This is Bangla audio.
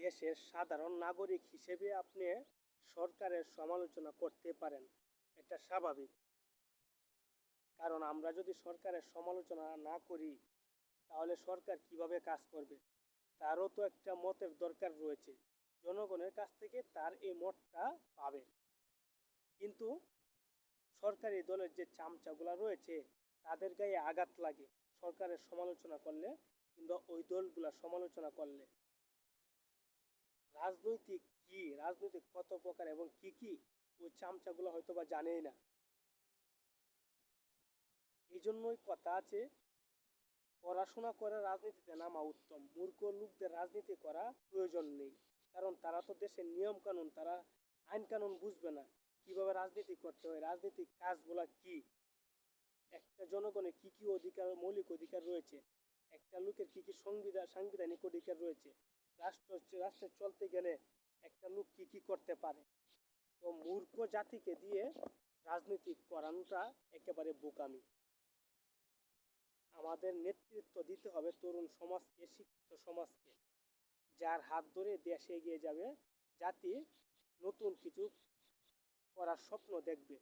দেশের সাধারণ নাগরিক হিসেবে আপনি সরকারের সমালোচনা করতে পারেন, এটা স্বাভাবিক। কারণ আমরা যদি সরকারের সমালোচনা না করি তাহলে সরকার কিভাবে কাজ করবে? তারও তো একটা মতের দরকার রয়েছে, জনগণের কাছ থেকে তার এই মতটা পাবে। কিন্তু সরকারি দলের যে চামচাগুলা রয়েছে তাদের গায়ে আঘাত লাগে সরকারের সমালোচনা করলে, কিংবা ওই দলগুলা সমালোচনা করলে। রাজনৈতিক কত প্রকার এবং কি কি ওই চামচাগুলো হয়তো বা জানেই না। এই জন্যই কথা আছে, পড়াশোনা করে রাজনীতিতে নামা উত্তম, মূর্খ লোকদের রাজনীতি করা প্রয়োজন নেই। কারণ তারা তো দেশের নিয়ম কানুন, তারা আইন কানুন বুঝবে না, কিভাবে রাজনীতি করতে হয়, রাজনীতিক কাজগুলা কি, একটা জনগণের কি কি অধিকার, মৌলিক অধিকার রয়েছে, একটা লোকের কি কি সাংবিধানিক অধিকার রয়েছে, রাষ্ট্রে চলতে গেলে একটা লোক কি কি করতে পারে। তো মূর্খ জাতিকে দিয়ে রাজনীতি করানোটা একেবারে বোকামি। আমাদের নেতৃত্ব দিতে হবে তরুণ সমাজকে, শিক্ষিত সমাজকে, যার হাত ধরে দেশে এগিয়ে যাবে, জাতি নতুন কিছু করার স্বপ্ন দেখবে।